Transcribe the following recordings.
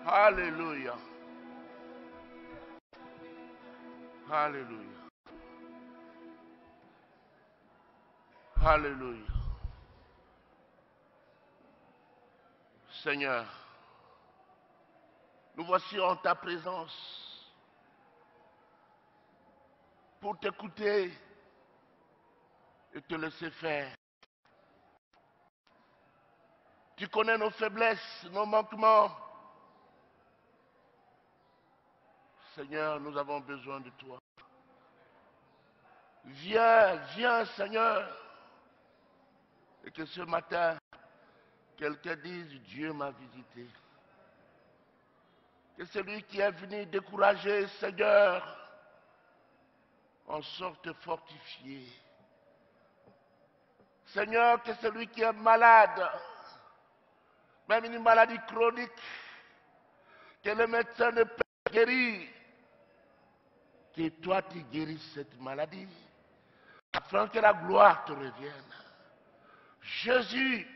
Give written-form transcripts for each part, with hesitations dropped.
Alléluia. Alléluia. Alléluia. Seigneur, nous voici en ta présence pour t'écouter et te laisser faire. Tu connais nos faiblesses, nos manquements. Seigneur, nous avons besoin de toi. Viens, viens Seigneur. Et que ce matin, quelqu'un dise, Dieu m'a visité. Que celui qui est venu décourager, Seigneur, en sorte fortifié. Seigneur, que celui qui est malade, même une maladie chronique, que le médecin ne peut guérir, que toi tu guérisses cette maladie, afin que la gloire te revienne. Jésus,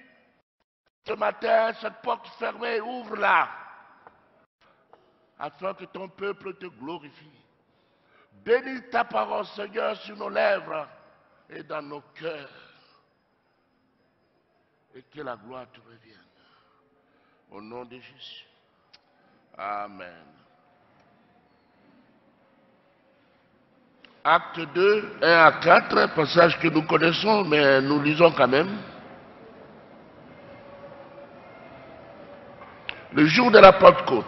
ce matin, cette porte fermée, ouvre-la, afin que ton peuple te glorifie. Bénis ta parole, Seigneur, sur nos lèvres et dans nos cœurs, et que la gloire te revienne. Au nom de Jésus. Amen. Acte 2, 1 à 4, passage que nous connaissons, mais nous lisons quand même. Le jour de la Pentecôte,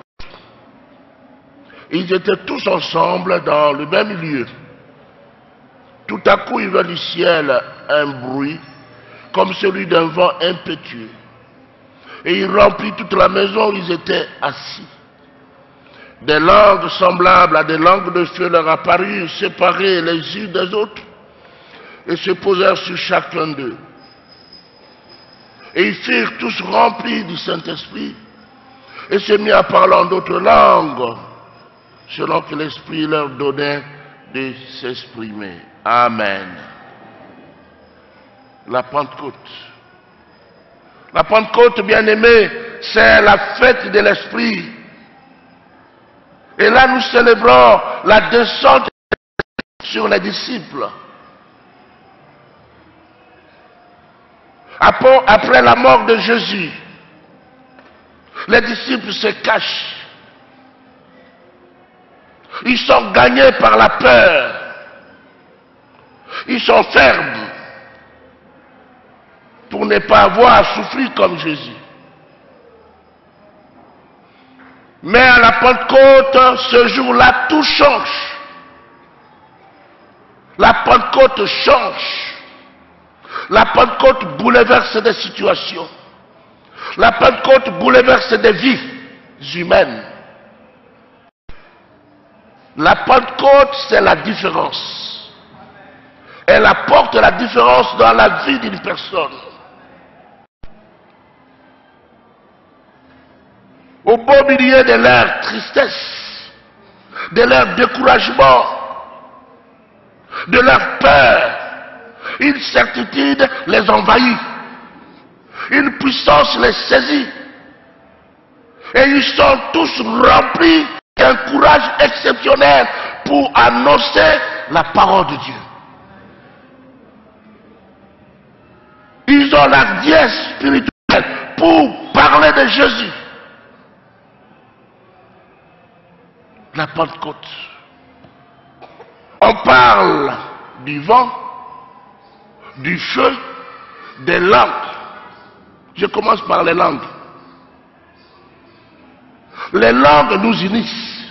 ils étaient tous ensemble dans le même lieu. Tout à coup, il vint du ciel un bruit, comme celui d'un vent impétueux. Et il remplit toute la maison où ils étaient assis. Des langues semblables à des langues de feu leur apparurent, séparées les unes des autres, et se posèrent sur chacun d'eux. Et ils furent tous remplis du Saint-Esprit, et se mirent à parler en d'autres langues, selon que l'Esprit leur donnait de s'exprimer. Amen. La Pentecôte. La Pentecôte, bien-aimés, c'est la fête de l'Esprit. Et là, nous célébrons la descente sur les disciples. Après la mort de Jésus, les disciples se cachent. Ils sont gagnés par la peur. Ils sont fermes pour ne pas avoir à souffrir comme Jésus. Mais à la Pentecôte, ce jour-là, tout change. La Pentecôte change. La Pentecôte bouleverse des situations. La Pentecôte bouleverse des vies humaines. La Pentecôte, c'est la différence. Elle apporte la différence dans la vie d'une personne. Au beau milieu de leur tristesse, de leur découragement, de leur peur, une certitude les envahit, une puissance les saisit, et ils sont tous remplis d'un courage exceptionnel pour annoncer la parole de Dieu. Ils ont la hardiesse spirituelle pour parler de Jésus. La Pentecôte. On parle du vent, du feu, des langues. Je commence par les langues. Les langues nous unissent.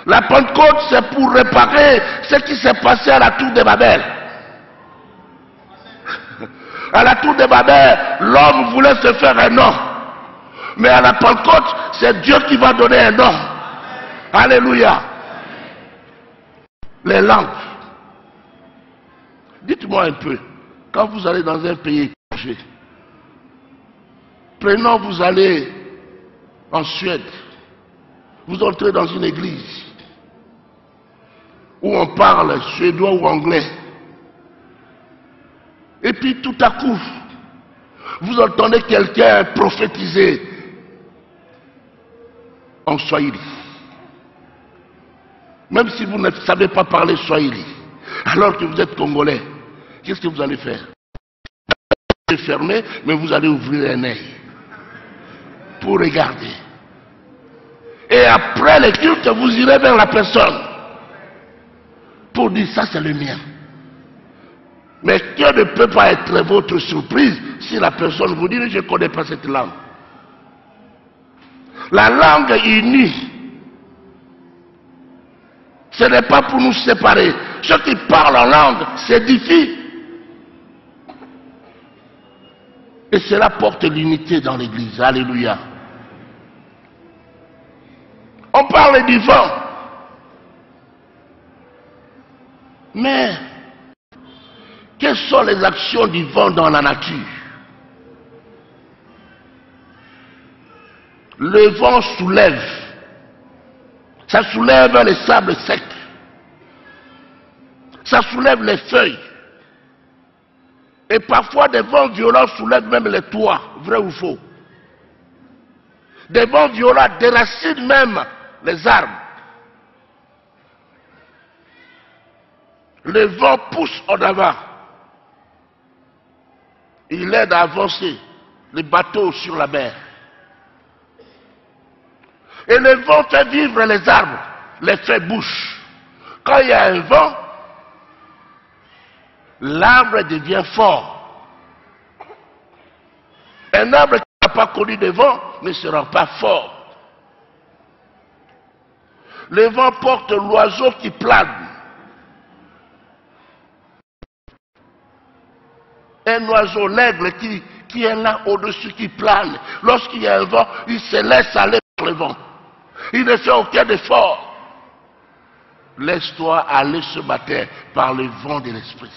La Pentecôte, c'est pour réparer ce qui s'est passé à la tour de Babel. À la tour de Babel, l'homme voulait se faire un nom. Mais à la Pentecôte, c'est Dieu qui va donner un nom. Alléluia. Les langues. Dites-moi un peu, quand vous allez dans un pays étranger, prenons, vous allez en Suède, vous entrez dans une église où on parle suédois ou anglais. Et puis tout à coup, vous entendez quelqu'un prophétiser en Swahili. Même si vous ne savez pas parler Swahili, alors que vous êtes Congolais, qu'est-ce que vous allez faire? Vous allez fermer, mais vous allez ouvrir un œil pour regarder. Et après le culte, vous irez vers la personne pour dire ça c'est le mien. Mais Dieu ne peut pas être votre surprise si la personne vous dit je ne connais pas cette langue. La langue unie, ce n'est pas pour nous séparer. Ceux qui parlent en langue s'édifient. Et cela porte l'unité dans l'église. Alléluia. On parle du vent. Mais, quelles sont les actions du vent dans la nature? Le vent soulève. Ça soulève les sables secs. Ça soulève les feuilles. Et parfois des vents violents soulèvent même les toits, vrai ou faux. Des vents violents déracinent même les arbres. Le vent pousse en avant. Il aide à avancer les bateaux sur la mer. Et le vent fait vivre les arbres, les fait bouche. Quand il y a un vent, l'arbre devient fort. Un arbre qui n'a pas connu de vent ne sera pas fort. Le vent porte l'oiseau qui plane. Un oiseau, l'aigle qui est là au-dessus, qui plane. Lorsqu'il y a un vent, il se laisse aller par le vent. Il ne fait aucun effort. Laisse-toi aller ce matin par le vent de l'esprit.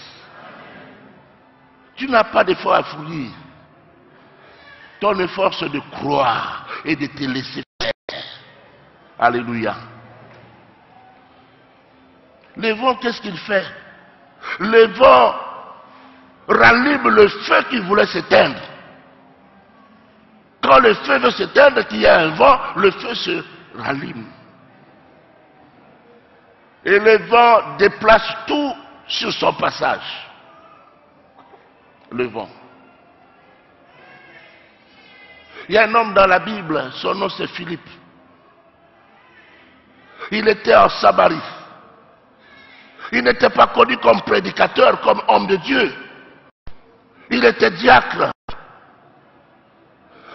Tu n'as pas d'effort à fournir. Ton effort c'est de croire et de te laisser faire. Alléluia. Le vent, qu'est-ce qu'il fait? Le vent rallume le feu qui voulait s'éteindre. Quand le feu veut s'éteindre, qu'il y a un vent, le feu se rallume. Et le vent déplace tout sur son passage. Le vent. Il y a un homme dans la Bible, son nom c'est Philippe. Il était en Samarie. Il n'était pas connu comme prédicateur, comme homme de Dieu. Il était diacre.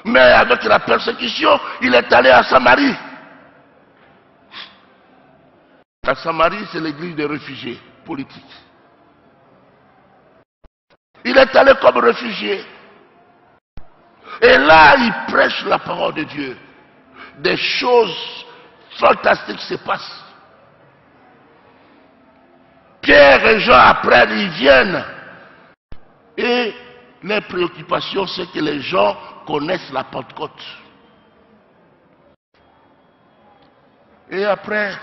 Mais avec la persécution, il est allé à Samarie. La Samarie, c'est l'église des réfugiés politiques. Il est allé comme réfugié. Et là, il prêche la parole de Dieu. Des choses fantastiques se passent. Pierre et Jean apprennent, ils viennent. Et les préoccupations, c'est que les gens connaissent la Pentecôte. Et après,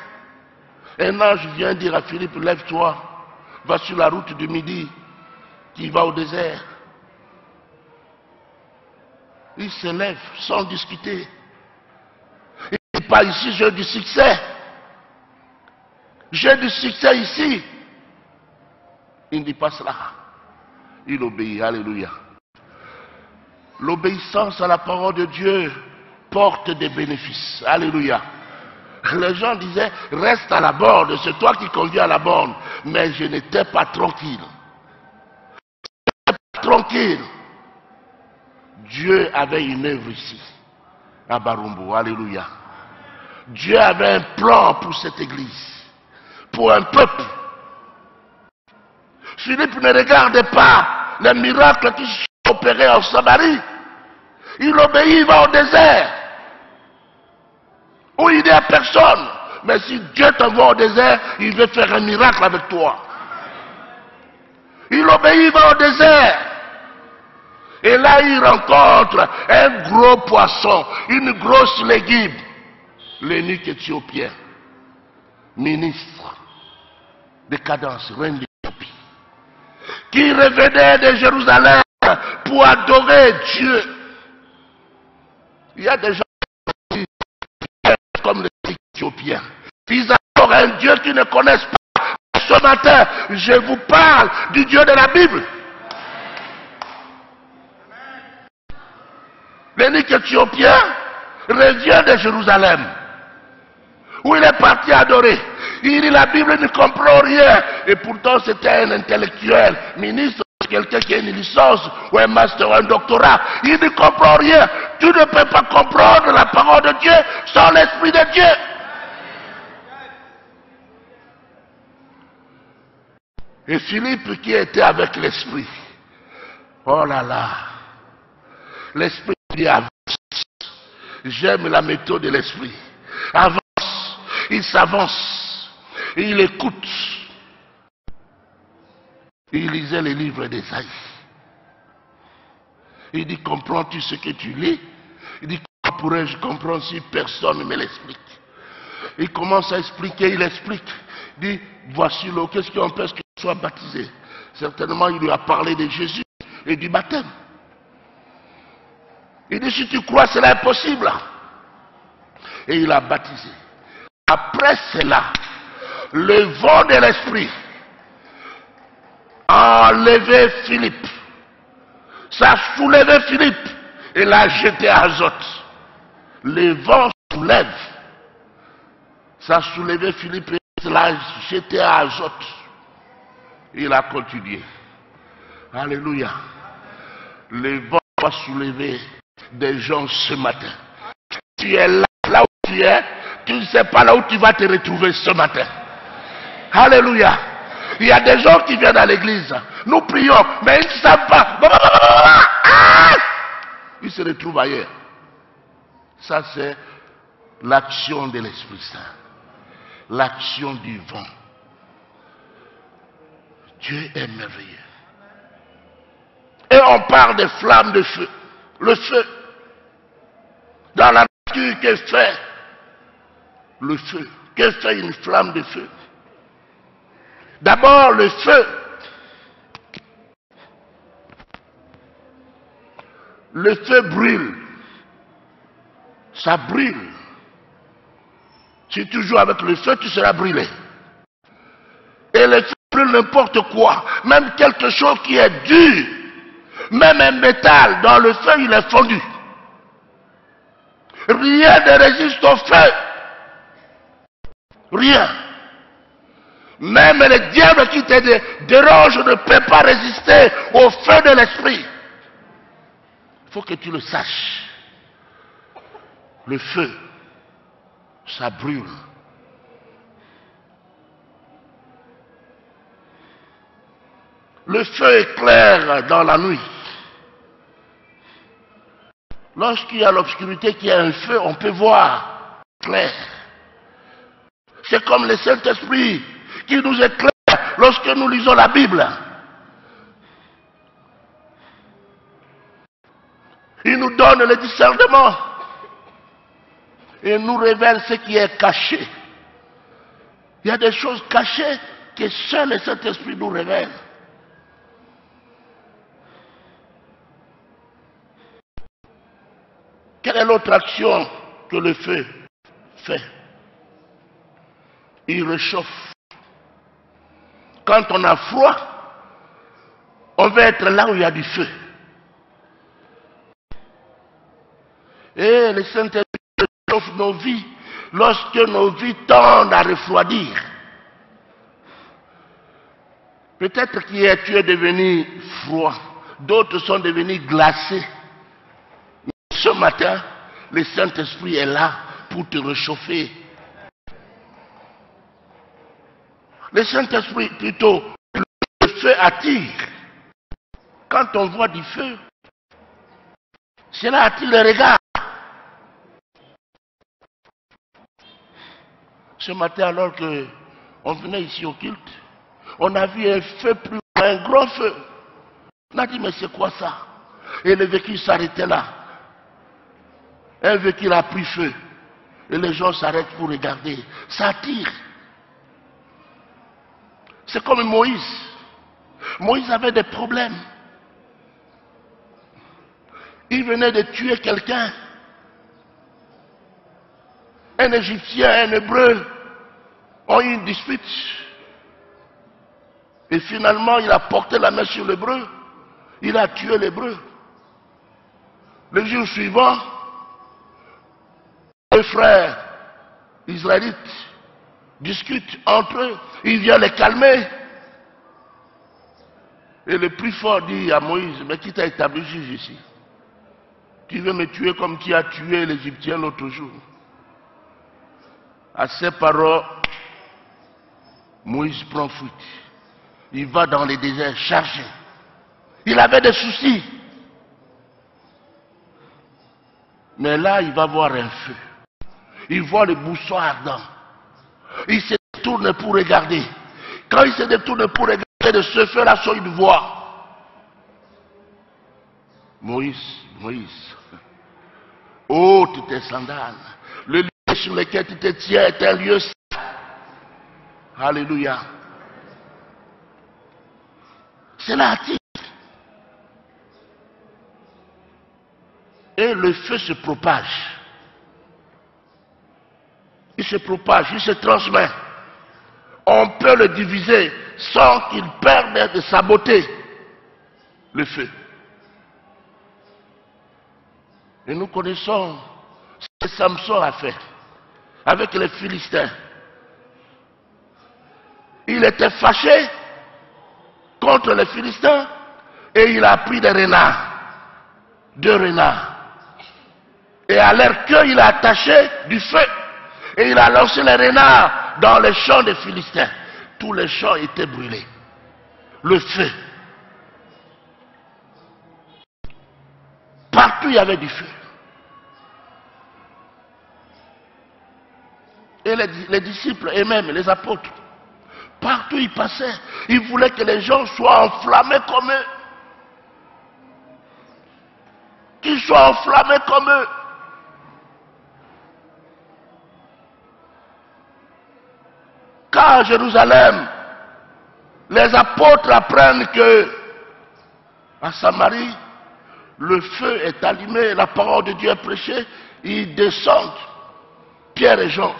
un ange vient dire à Philippe, lève-toi, va sur la route du midi, qui va au désert. Il se lève sans discuter. Il ne dit pas ici, j'ai du succès. J'ai du succès ici. Il ne dit pas cela. Il obéit. Alléluia. L'obéissance à la parole de Dieu porte des bénéfices. Alléluia. Les gens disaient, reste à la borne, c'est toi qui conduis à la borne. Mais je n'étais pas tranquille. Je n'étais pas tranquille. Dieu avait une œuvre ici, à Barumbo. Alléluia. Dieu avait un plan pour cette église, pour un peuple. Philippe ne regardait pas les miracles qui sont opérés en Samarie. Il obéit, il va au désert, où il n'y a personne. Mais si Dieu t'envoie au désert, il veut faire un miracle avec toi. Il obéit, il va au désert. Et là, il rencontre un gros poisson, une grosse légume. L'eunuque éthiopien, ministre de Cadence, reine d'Éthiopie, qui revenait de Jérusalem pour adorer Dieu. Il y a des gens qui comme les Éthiopiens. Ils adorent un Dieu qu'ils ne connaissent pas. Ce matin, je vous parle du Dieu de la Bible. L'énigme éthiopien revient de Jérusalem, où il est parti adorer. Il dit la Bible ne comprend rien. Et pourtant c'était un intellectuel, ministre, quelqu'un qui a une licence, ou un master, ou un doctorat. Il ne comprend rien. Tu ne peux pas comprendre la parole de Dieu sans l'Esprit de Dieu. Et Philippe qui était avec l'Esprit. Oh là là. L'Esprit dit avance. J'aime la méthode de l'Esprit. Avance. Il s'avance. Il écoute. Il lisait les livres d'Ésaïe. Il dit, comprends-tu ce que tu lis? Il dit, comment pourrais-je comprendre si personne ne me l'explique? Il commence à expliquer, il explique. Il dit, voici l'eau, qu'est-ce qui empêche que tu sois baptisé? Certainement, il lui a parlé de Jésus et du baptême. Il dit, si tu crois, c'est impossible. Et il a baptisé. Après cela, le vent de l'Esprit a enlevé Philippe. Ça a soulevé Philippe et l'a jeté à Azote. Le vent soulève. Ça a soulevé Philippe et l'a jeté à Azote. Il a continué. Alléluia. Le vent va soulever des gens ce matin. Tu es là, là où tu es, tu ne sais pas là où tu vas te retrouver ce matin. Alléluia. Il y a des gens qui viennent à l'église. Nous prions, mais ils ne savent pas. Ils se retrouvent ailleurs. Ça, c'est l'action de l'Esprit Saint. L'action du vent. Dieu est merveilleux. Et on parle des flammes de feu. Le feu. Dans la nature, que fait le feu? Que fait une flamme de feu? D'abord, le feu. Le feu brûle. Ça brûle. Si tu joues avec le feu, tu seras brûlé. Et le feu brûle n'importe quoi. Même quelque chose qui est dur. Même un métal, dans le feu, il est fondu. Rien ne résiste au feu. Rien. Même le diable qui te dérange ne peut pas résister au feu de l'esprit. Il faut que tu le saches. Le feu, ça brûle. Le feu éclaire dans la nuit. Lorsqu'il y a l'obscurité, qu'il y a un feu, on peut voir clair. C'est comme le Saint-Esprit qui nous éclaire lorsque nous lisons la Bible. Il nous donne le discernement et nous révèle ce qui est caché. Il y a des choses cachées que seul le Saint-Esprit nous révèle. Quelle est l'autre action que le feu fait? Il réchauffe. Quand on a froid, on veut être là où il y a du feu. Et le Saint-Esprit réchauffe nos vies lorsque nos vies tendent à refroidir. Peut-être que tu es devenu froid, d'autres sont devenus glacés. Ce matin, le Saint-Esprit est là pour te réchauffer. Le Saint-Esprit, plutôt, le feu attire. Quand on voit du feu, cela attire le regard. Ce matin, alors qu'on venait ici au culte, on a vu un feu plus grand, un gros feu. On a dit, mais c'est quoi ça? Et le véhicule s'arrêtait là. Un véhicule a pris feu. Et les gens s'arrêtent pour regarder. Ça attire. C'est comme Moïse. Moïse avait des problèmes. Il venait de tuer quelqu'un. Un Égyptien, un Hébreu ont eu une dispute. Et finalement, il a porté la main sur l'Hébreu. Il a tué l'Hébreu. Le jour suivant, les frères israélites discutent entre eux. Il vient les calmer. Et le plus fort dit à Moïse, mais qui t'a établi juge ici? Tu veux me tuer comme tu as tué l'Égyptien l'autre jour. À ces paroles, Moïse prend fuite. Il va dans les déserts chargé. Il avait des soucis. Mais là, il va voir un feu. Il voit le buisson ardent. Il se détourne pour regarder. Quand il se détourne pour regarder, de ce feu-là sort une voix. Moïse, Moïse, ôte tes sandales. Le lieu sur lequel tu te tiens est un lieu saint. Alléluia. C'est là. Et le feu se propage. Il se propage, il se transmet. On peut le diviser sans qu'il perde de sa beauté. Le feu. Et nous connaissons ce que Samson a fait avec les Philistins. Il était fâché contre les Philistins et il a pris des renards. 2 renards. Et à leur queue, il a attaché du feu. Et il a lancé les renards dans les champs des Philistins. Tous les champs étaient brûlés. Le feu. Partout il y avait du feu. Et les disciples et même les apôtres, partout ils passaient, ils voulaient que les gens soient enflammés comme eux. Qu'ils soient enflammés comme eux. Quand à Jérusalem, les apôtres apprennent que à Samarie, le feu est allumé, la parole de Dieu est prêchée, ils descendent, Pierre et Jean,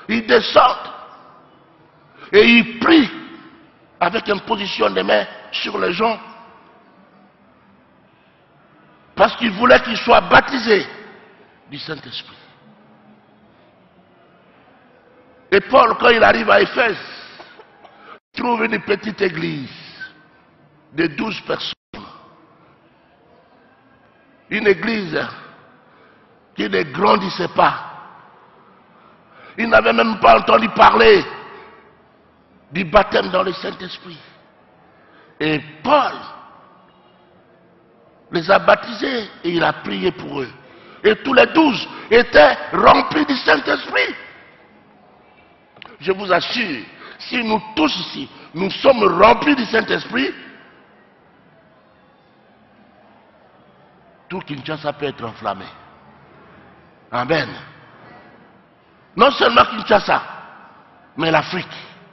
ils descendent et ils prient avec imposition des mains sur les gens parce qu'ils voulaient qu'ils soient baptisés du Saint-Esprit. Et Paul, quand il arrive à Éphèse, trouve une petite église de 12 personnes. Une église qui ne grandissait pas. Il n'avait même pas entendu parler du baptême dans le Saint-Esprit. Et Paul les a baptisés et il a prié pour eux. Et tous les 12 étaient remplis du Saint-Esprit. Je vous assure, si nous tous ici, nous sommes remplis du Saint-Esprit, tout Kinshasa peut être enflammé. Amen. Non seulement Kinshasa, mais l'Afrique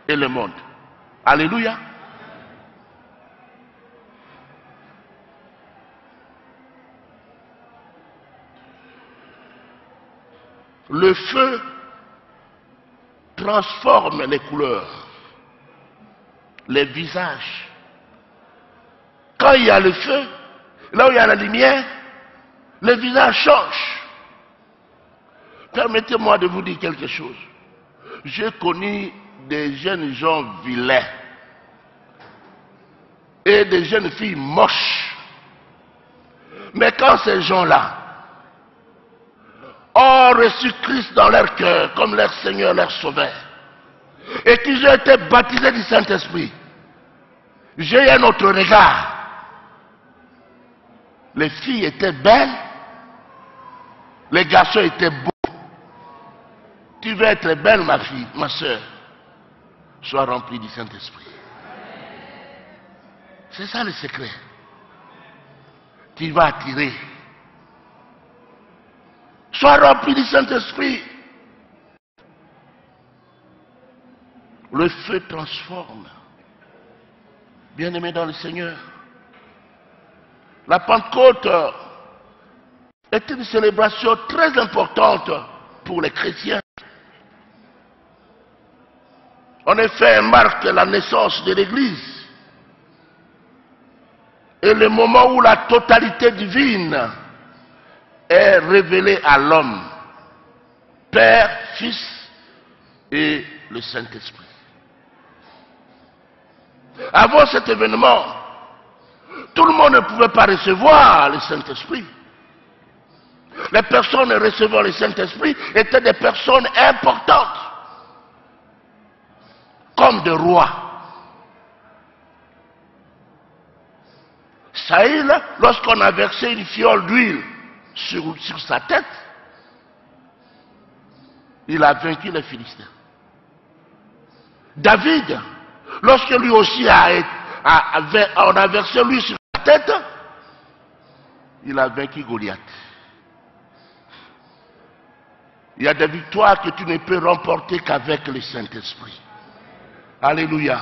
et le monde. Alléluia. Le feu transforme les couleurs, les visages. Quand il y a le feu, là où il y a la lumière, les visages changent. Permettez-moi de vous dire quelque chose. J'ai connu des jeunes gens vilains et des jeunes filles moches. Mais quand ces gens-là ont reçu Christ dans leur cœur comme leur Seigneur, leur Sauveur, et qu'ils ont été baptisés du Saint-Esprit, j'ai un autre regard. Les filles étaient belles, les garçons étaient beaux. Tu veux être belle, ma fille, ma soeur, sois remplie du Saint-Esprit. C'est ça le secret. Tu vas attirer. Sois rempli du Saint-Esprit. Le feu transforme. Bien-aimé dans le Seigneur. La Pentecôte est une célébration très importante pour les chrétiens. En effet, elle marque la naissance de l'Église et le moment où la totalité divine est révélée à l'homme, Père, Fils et le Saint-Esprit. Avant cet événement, tout le monde ne pouvait pas recevoir le Saint-Esprit. Les personnes recevant le Saint-Esprit étaient des personnes importantes, comme des rois. Saül, lorsqu'on a versé une fiole d'huile sur sa tête, il a vaincu les Philistins. David, lorsque lui aussi on a versé lui sur la tête, il a vaincu Goliath. Il y a des victoires que tu ne peux remporter qu'avec le Saint-Esprit. Alléluia.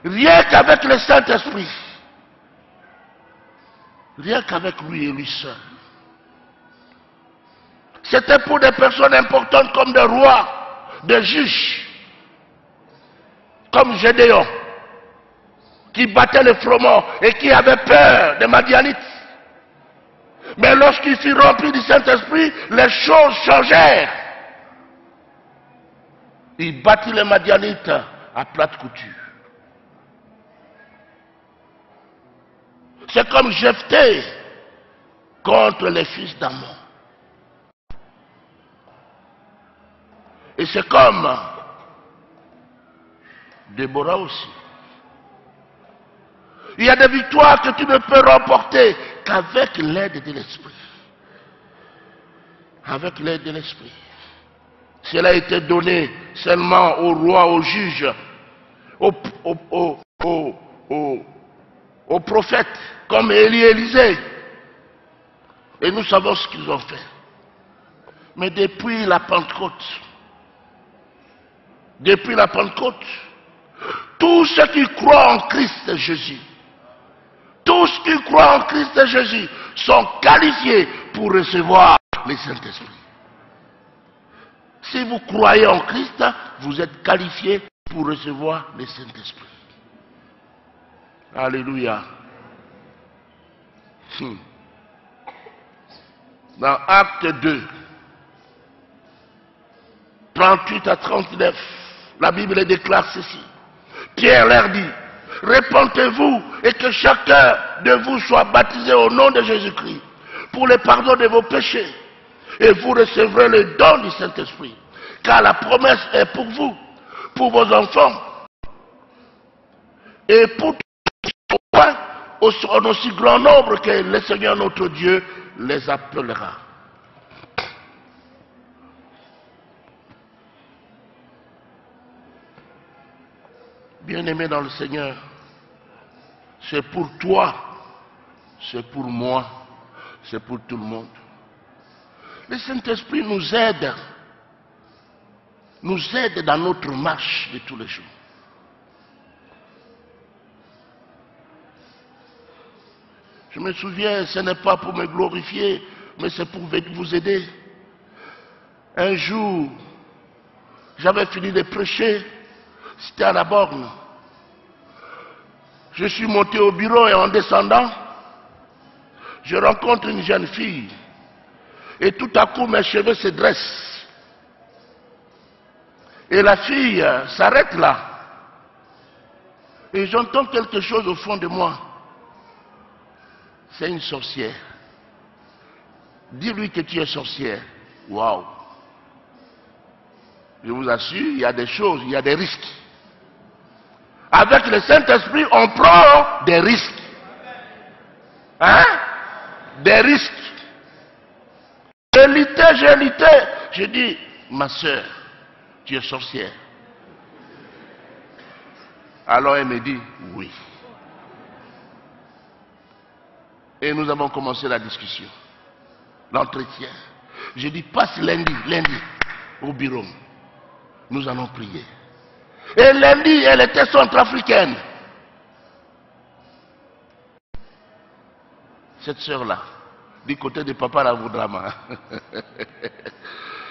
Rien qu'avec le Saint-Esprit. Rien qu'avec lui et lui seul. C'était pour des personnes importantes comme des rois, des juges, comme Gédéon, qui battait les froment et qui avait peur des Madianites. Mais lorsqu'il fut rempli du Saint-Esprit, les choses changèrent. Il battit les Madianites à plate couture. C'est comme Jephthé contre les fils d'Ammon. Et c'est comme Déborah aussi. Il y a des victoires que tu ne peux remporter qu'avec l'aide de l'Esprit. Avec l'aide de l'Esprit. Cela a été donné seulement aux rois, aux juges, aux prophètes, comme Élie et Élisée. Et nous savons ce qu'ils ont fait. Mais depuis la Pentecôte, tous ceux qui croient en Christ Jésus, tous qui croient en Christ Jésus sont qualifiés pour recevoir le Saint-Esprit. Si vous croyez en Christ, vous êtes qualifiés pour recevoir le Saint-Esprit. Alléluia. Dans Acte 2, 38 à 39, la Bible déclare ceci. Pierre leur dit, répentez-vous et que chacun de vous soit baptisé au nom de Jésus-Christ pour le pardon de vos péchés. Et vous recevrez le don du Saint-Esprit. Car la promesse est pour vous, pour vos enfants, et pour tous en aussi grand nombre que le Seigneur notre Dieu les appellera. Bien-aimé dans le Seigneur, c'est pour toi, c'est pour moi, c'est pour tout le monde. Le Saint-Esprit nous aide dans notre marche de tous les jours. Je me souviens, ce n'est pas pour me glorifier, mais c'est pour vous aider. Un jour, j'avais fini de prêcher, c'était à la borne. Je suis monté au bureau et en descendant, je rencontre une jeune fille. Et tout à coup, mes cheveux se dressent. Et la fille s'arrête là. Et j'entends quelque chose au fond de moi. C'est une sorcière. Dis-lui que tu es sorcière. Waouh! Je vous assure, il y a des choses, il y a des risques. Avec le Saint-Esprit, on prend des risques. Hein? Des risques. J'ai lutté. Je dis, ma soeur, tu es sorcière. Alors elle me dit, oui. Et nous avons commencé la discussion, l'entretien. Je dis, passe lundi, au bureau. Nous allons prier. Et lundi, elle était centrafricaine. Cette sœur-là, Du côté de Papa Ravoudrama.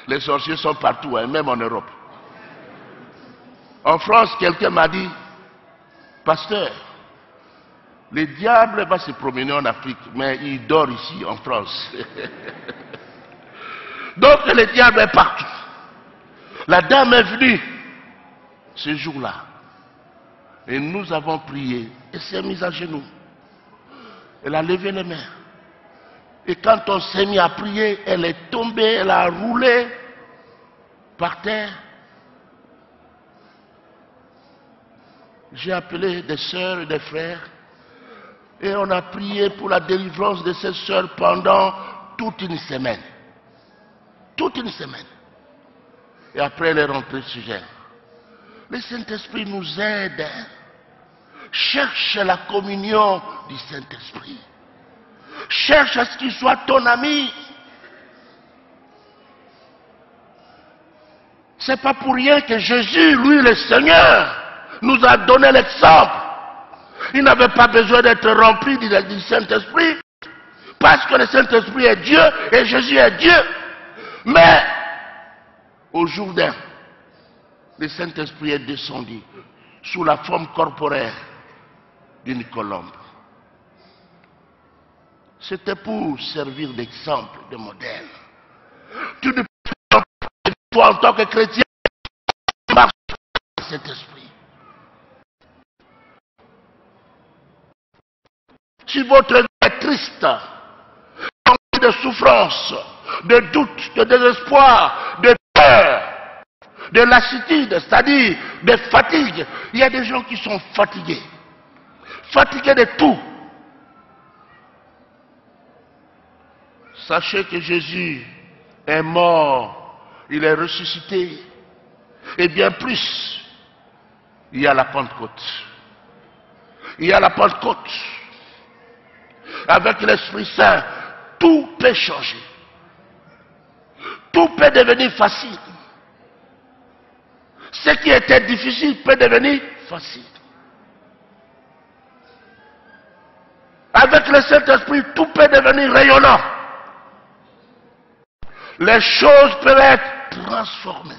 Les sorciers sont partout, hein, même en Europe. En France, quelqu'un m'a dit, pasteur, le diable va se promener en Afrique, mais il dort ici, en France. Donc le diable est partout. La dame est venue ce jour-là. Et nous avons prié. Elle s'est mise à genoux. Elle a levé les mains. Et quand on s'est mis à prier, elle est tombée, elle a roulé par terre. J'ai appelé des sœurs et des frères. Et on a prié pour la délivrance de ces sœurs pendant toute une semaine. Toute une semaine. Et après, elle est rentrée chez elle. Le Saint-Esprit nous aide. Cherche la communion du Saint-Esprit. Cherche à ce qu'il soit ton ami. C'est pas pour rien que Jésus, lui le Seigneur, nous a donné l'exemple. Il n'avait pas besoin d'être rempli du Saint-Esprit, parce que le Saint-Esprit est Dieu et Jésus est Dieu. Mais au Jourdain, le Saint-Esprit est descendu sous la forme corporelle d'une colombe. C'était pour servir d'exemple, de modèle. Tu ne peux pas, toi en tant que chrétien, marcher dans cet esprit. Si votre vie est triste, de souffrance, de doute, de désespoir, de peur, de lassitude, c'est-à-dire de fatigue, il y a des gens qui sont fatigués. Fatigués de tout. Sachez que Jésus est mort, il est ressuscité. Et bien plus, il y a la Pentecôte. Il y a la Pentecôte. Avec l'Esprit Saint, tout peut changer. Tout peut devenir facile. Ce qui était difficile peut devenir facile. Avec le Saint-Esprit, tout peut devenir rayonnant. Les choses peuvent être transformées.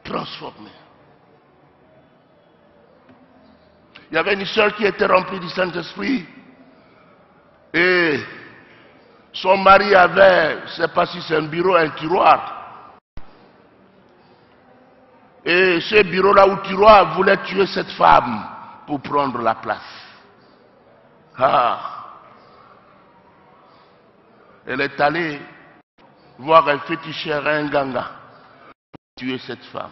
Transformées. Il y avait une sœur qui était remplie du Saint-Esprit. Et son mari avait, je ne sais pas si c'est un bureau, un tiroir. Et ce bureau-là ou tiroir voulait tuer cette femme pour prendre la place. Elle est allée voir un féticheur, un ganga, pour tuer cette femme.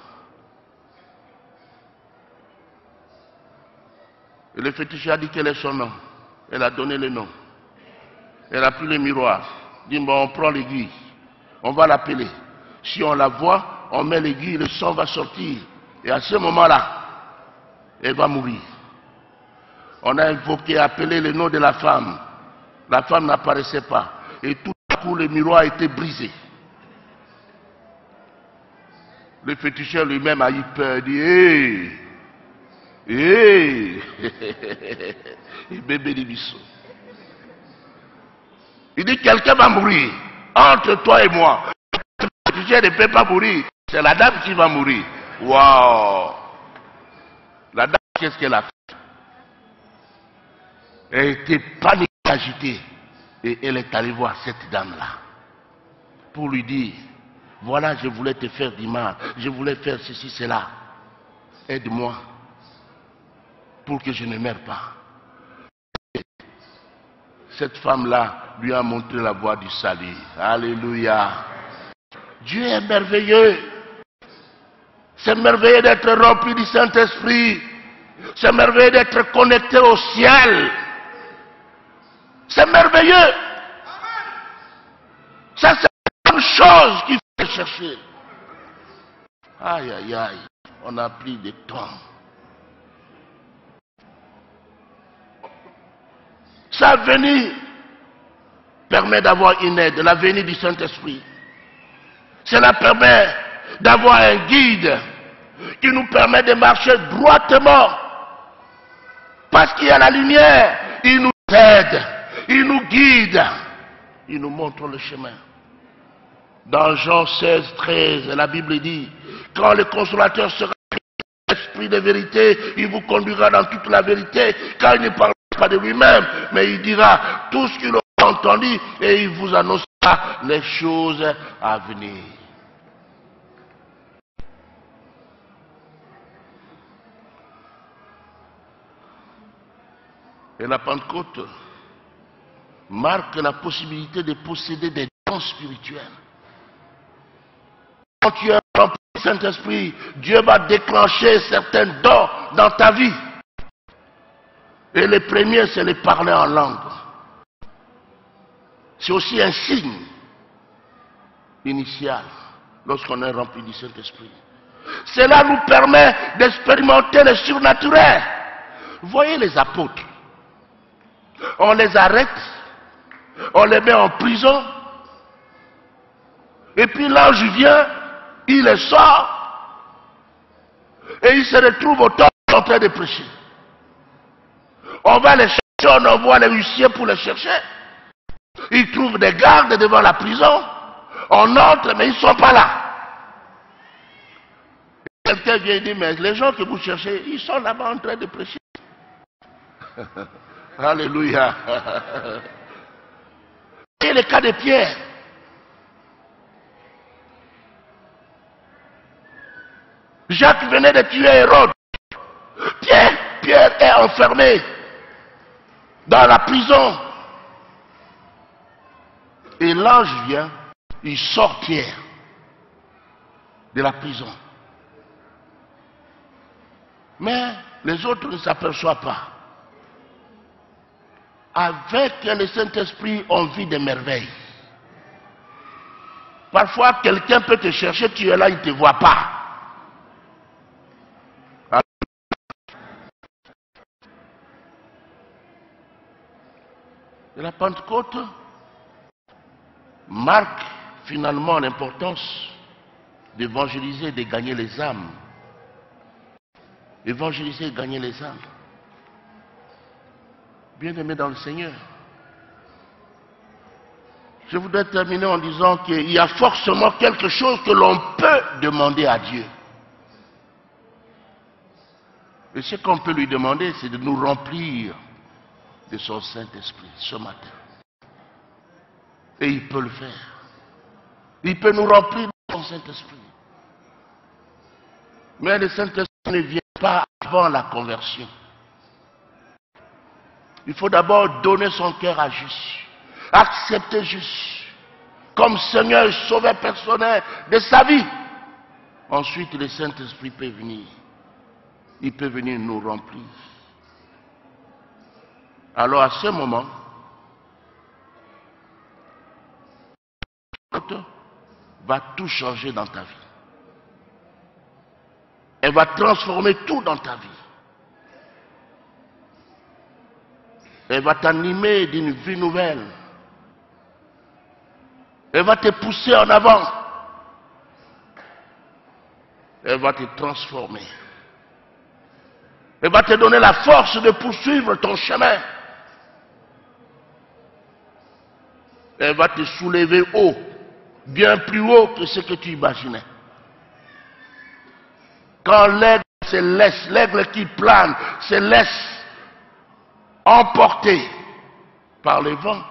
Et le féticheur a dit quel est son nom. Elle a donné le nom. Elle a pris le miroir. Dit bon, on prend l'aiguille. On va l'appeler. Si on la voit, on met l'aiguille, le sang va sortir. Et à ce moment-là, elle va mourir. On a invoqué, appelé le nom de la femme. La femme n'apparaissait pas. Et tout à coup, le miroir a été brisé. Le féticheur lui-même a eu peur. Il dit, bébé de bisou. Il dit, quelqu'un va mourir. Entre toi et moi. Le féticheur ne peut pas mourir. C'est la dame qui va mourir. Waouh! La dame, qu'est-ce qu'elle a fait? Elle était paniquée, agitée. Et elle est allée voir cette dame-là. Pour lui dire, voilà, je voulais te faire du mal. Je voulais faire ceci, cela. Aide-moi. Pour que je ne meure pas. Cette femme-là lui a montré la voie du salut. Alléluia. Dieu est merveilleux. C'est merveilleux d'être rempli du Saint-Esprit. C'est merveilleux d'être connecté au ciel. C'est merveilleux. Ça, c'est une chose qu'il faut chercher. Aïe, aïe, aïe. On a pris du temps. Sa venue permet d'avoir une aide, la venue du Saint-Esprit. Cela permet d'avoir un guide qui nous permet de marcher droitement. Parce qu'il y a la lumière, il nous aide. Il nous guide. Il nous montre le chemin. Dans Jean 16, 13, la Bible dit, quand le consolateur sera l'esprit de vérité, il vous conduira dans toute la vérité, car il ne parlera pas de lui-même, mais il dira tout ce qu'il aura entendu et il vous annoncera les choses à venir. Et la Pentecôte marque la possibilité de posséder des dons spirituels. Quand tu es rempli du Saint-Esprit, Dieu va déclencher certains dons dans ta vie. Et le premier, c'est le parler en langue. C'est aussi un signe initial lorsqu'on est rempli du Saint-Esprit. Cela nous permet d'expérimenter le surnaturel. Voyez les apôtres. On les arrête, on les met en prison, et puis l'ange vient, il les sort, et ils se retrouvent au temple en train de prêcher. On va les chercher, on envoie les huissiers pour les chercher. Ils trouvent des gardes devant la prison, on entre, mais ils ne sont pas là. Quelqu'un vient dire, mais les gens que vous cherchez, ils sont là-bas en train de prêcher. Alléluia. Et le cas de Pierre. Jacques venait de tuer Hérode. Pierre est enfermé dans la prison. Et l'ange vient, il sort Pierre de la prison. Mais les autres ne s'aperçoivent pas. Avec le Saint-Esprit, on vit des merveilles. Parfois, quelqu'un peut te chercher, tu es là, il ne te voit pas. Et la Pentecôte marque finalement l'importance d'évangéliser, de gagner les âmes. Évangéliser et gagner les âmes. Bien-aimés dans le Seigneur, je voudrais terminer en disant qu'il y a forcément quelque chose que l'on peut demander à Dieu. Et ce qu'on peut lui demander, c'est de nous remplir de son Saint-Esprit ce matin. Et il peut le faire. Il peut nous remplir de son Saint-Esprit. Mais le Saint-Esprit ne vient pas avant la conversion. Il faut d'abord donner son cœur à Jésus. Accepter Jésus comme Seigneur et Sauveur personnel de sa vie. Ensuite, le Saint-Esprit peut venir. Il peut venir nous remplir. Alors à ce moment, va tout changer dans ta vie. Elle va transformer tout dans ta vie. Elle va t'animer d'une vie nouvelle. Elle va te pousser en avant. Elle va te transformer. Elle va te donner la force de poursuivre ton chemin. Elle va te soulever haut, bien plus haut que ce que tu imaginais. Quand l'aigle se laisse, l'aigle qui plane, se laisse emporter par le vent,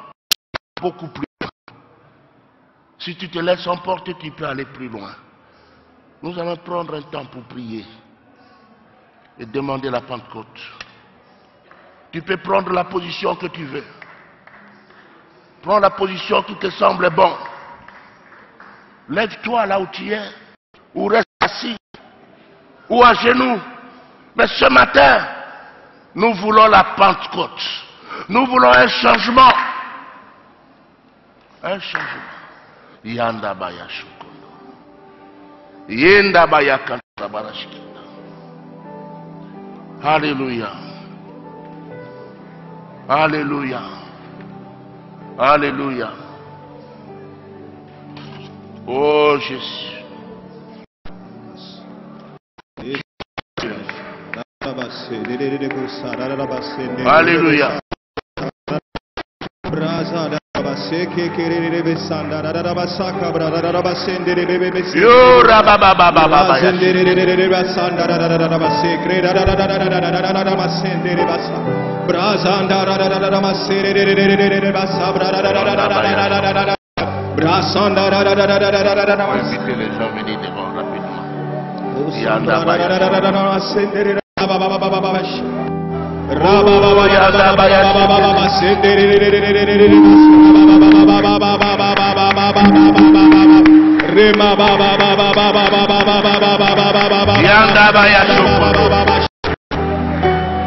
beaucoup plus loin. Si tu te laisses emporter, tu peux aller plus loin. Nous allons prendre un temps pour prier et demander la Pentecôte. Tu peux prendre la position que tu veux. Prends la position qui te semble bonne. Lève-toi là où tu es, ou reste assis, ou à genoux. Mais ce matin, nous voulons la Pentecôte. Nous voulons un changement. Un changement. Yanda baya shukondo. Yenda baya kanta barashikita. Alléluia. Alléluia. Alléluia. Oh Jésus. Alléluia. Yo rabababababa. Invitez les gens venir devant rapidement.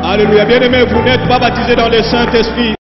Alléluia. Bien-aimés, vous n'êtes pas baptisés dans le Saint-Esprit.